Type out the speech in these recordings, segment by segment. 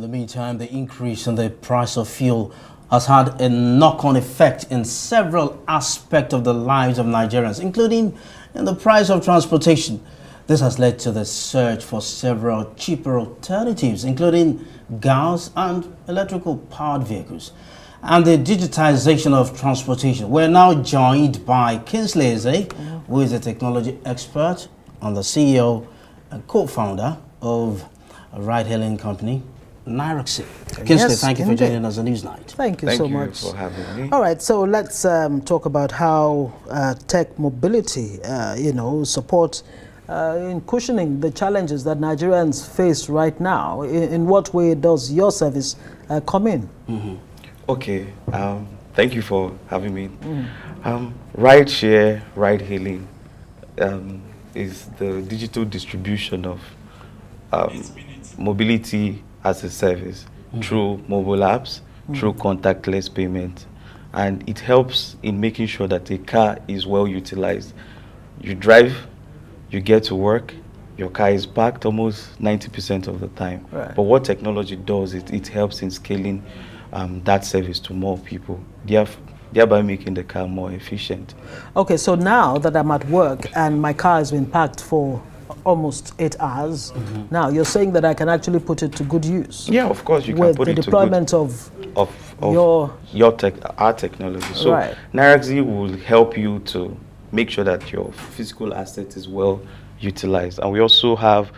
the meantime, the increase in the price of fuel has had a knock-on effect in several aspects of the lives of Nigerians, including in the price of transportation. This has led to the search for several cheaper alternatives, including gas and electrical powered vehicles, and the digitization of transportation. We're now joined by Kingsley Eze, who is a technology expert and the CEO and co-founder of a ride-hailing company, Nairaxi. Kingsley, thank you for joining us on Newsnight. Thank you so much. Thank you for having me. All right, so let's talk about how tech mobility, supports in cushioning the challenges that Nigerians face right now. In what way does your service come in? Okay, thank you for having me. Ride-share, ride-hailing is the digital distribution of mobility as a service through mobile apps, through contactless payment, and it helps in making sure that a car is well utilized. You drive, you get to work, your car is parked almost 90% of the time. Right. But what technology does, it helps in scaling that service to more people, thereby making the car more efficient. Okay, so now that I'm at work and my car has been parked for almost 8 hours, now you're saying that I can actually put it to good use? Yeah, of course you can with put the it to deployment good of our technology. So Right. Nairaxi will help you to make sure that your physical asset is well utilized. And we also have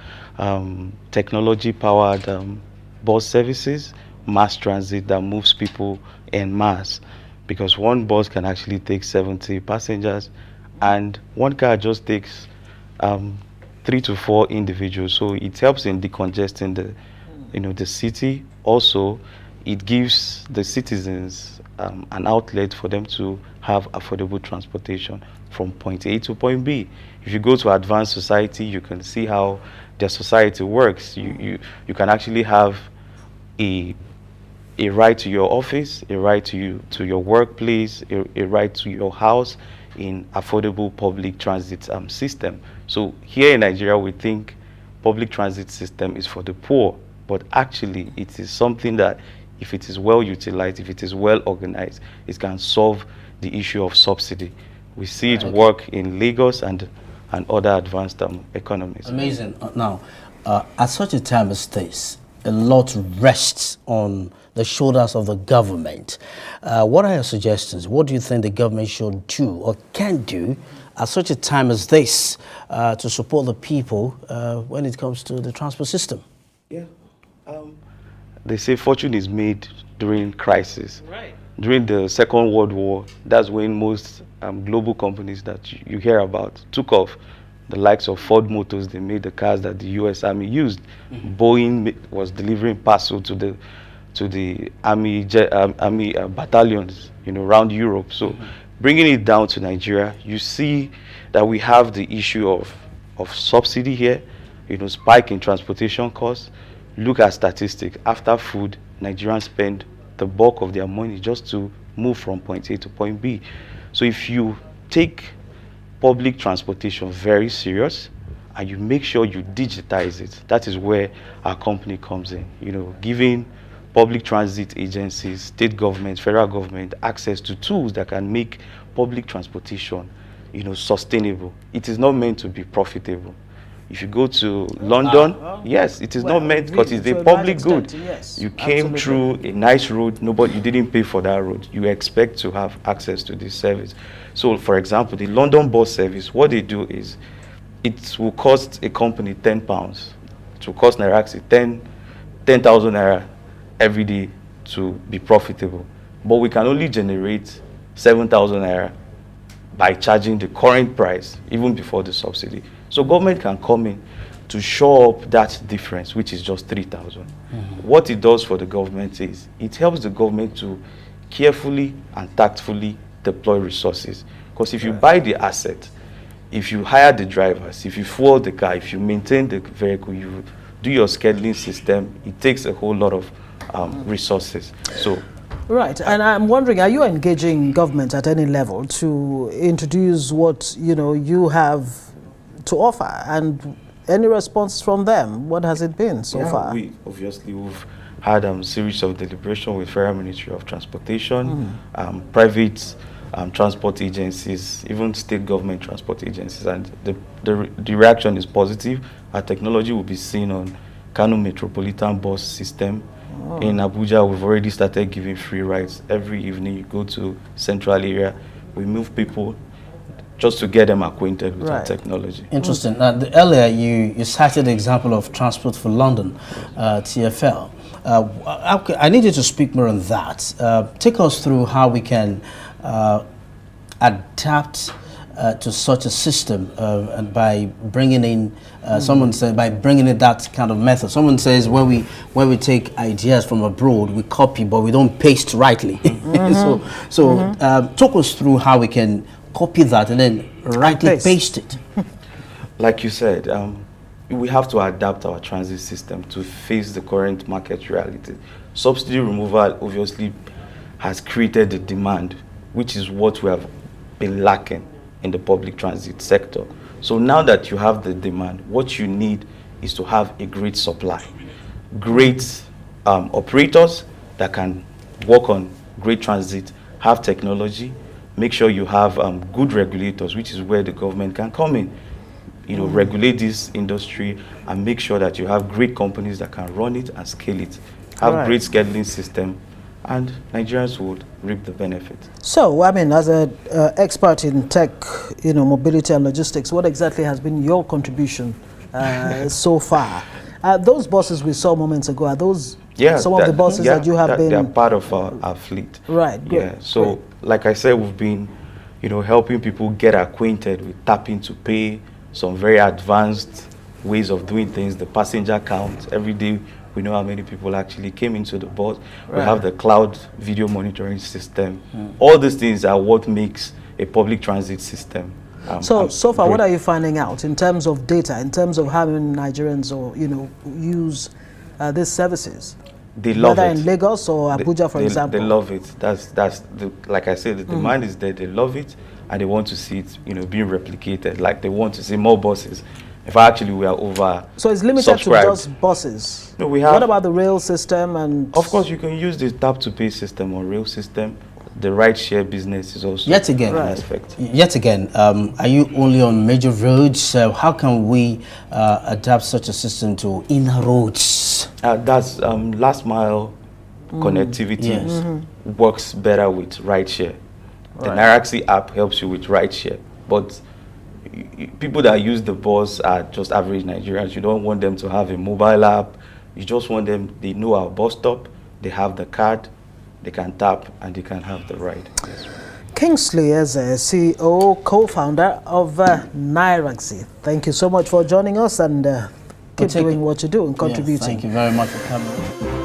technology-powered bus services, mass transit that moves people en masse, because one bus can actually take 70 passengers and one car just takes 3 to 4 individuals. So it helps in decongesting the city. Also, it gives the citizens an outlet for them to have affordable transportation from point A to point B. If you go to advanced society, you can see how their society works. You can actually have a ride to your office, a ride to your workplace, a ride to your house in affordable public transit system. So here in Nigeria, we think public transit system is for the poor, but actually it is something that if it is well utilized, if it is well organized, it can solve the issue of subsidy. We see it work in Lagos and other advanced economies. Amazing. Now, at such a time as this, a lot rests on the shoulders of the government. What are your suggestions? What do you think the government should do or can do at such a time as this to support the people when it comes to the transport system? Yeah. They say fortune is made during crisis. Right. During the Second World War, that's when most global companies that you hear about took off. The likes of Ford Motors, they made the cars that the U.S. Army used. Boeing was delivering parcel to the army battalions, around Europe. So, bringing it down to Nigeria, you see that we have the issue of subsidy here. Spike in transportation costs. Look at statistics. After food, Nigerians spend the bulk of their money just to move from point A to point B. So, if you take public transportation very serious and you make sure you digitize it, that is where our company comes in. Giving public transit agencies, state government, federal government access to tools that can make public transportation sustainable. It is not meant to be profitable. If you go to London, yes, it is not meant, because it's a public good. Yes, you came through a nice road, you didn't pay for that road. You expect to have access to this service. So, for example, the London bus service, what they do is, it will cost a company £10. It will cost Nairaxi 10,000 naira every day to be profitable. But we can only generate 7,000 naira by charging the current price, even before the subsidy. So government can come in to show up that difference, which is just 3,000. What it does for the government is, it helps the government to carefully and tactfully deploy resources. Because if you buy the asset, if you hire the drivers, if you fuel the car, if you maintain the vehicle, you do your scheduling system, it takes a whole lot of resources. So, right, and I'm wondering, are you engaging government at any level to introduce what you have to offer, and any response from them? What has it been so far? We've had a series of deliberation with Federal Ministry of Transportation, private transport agencies, even state government transport agencies, and the reaction is positive. Our technology will be seen on Kano Metropolitan Bus System. In Abuja, we've already started giving free rides. Every evening you go to central area, we move people just to get them acquainted with our technology. Interesting. Earlier, you cited the example of Transport for London, TfL. I need you to speak more on that. Take us through how we can adapt to such a system, and by bringing in someone said by bringing in that kind of method. Someone says when we take ideas from abroad, we copy, but we don't paste rightly. So talk us through how we can copy that and then rightly paste it. Like you said, we have to adapt our transit system to face the current market reality. Subsidy removal obviously has created the demand, which is what we have been lacking in the public transit sector. So now that you have the demand, what you need is to have a great supply, great operators that can work on great transit, have technology, make sure you have good regulators, which is where the government can come in, regulate this industry and make sure that you have great companies that can run it and scale it, have great scheduling system, and Nigerians would reap the benefit. So, I mean, as an expert in tech, mobility and logistics, what exactly has been your contribution so far? Those buses we saw moments ago, are those some of the buses that you have been... They are part of our fleet. Right, good. Yeah, so like I said, we've been, helping people get acquainted with tapping to pay, some very advanced ways of doing things, the passenger count. Every day we know how many people actually came into the bus. We have the cloud video monitoring system. All these things are what makes a public transit system. So far, what are you finding out in terms of data, in terms of how many Nigerians use these services? They love Whether it. in Lagos or Abuja, for example. They love it. Like I said, the demand is there. They love it, and they want to see it, being replicated. Like they want to see more buses. In fact, actually, we are over. So it's limited to just buses. No, we have. What about the rail system and? Of course, you can use the tap to pay system or rail system. The ride share business is also yet again an aspect. Yet again, are you only on major roads? How can we adapt such a system to inner roads? That's last mile connectivity works better with ride share. The Nairaxi app helps you with ride share, but people that use the bus are just average Nigerians. You don't want them to have a mobile app. You just want them, they know our bus stop, they have the card, they can tap, and they can have the ride. Yes. Kingsley is a CEO, co-founder of Nairaxi. Thank you so much for joining us, and keep doing what you do and contributing. Thank you very much for coming.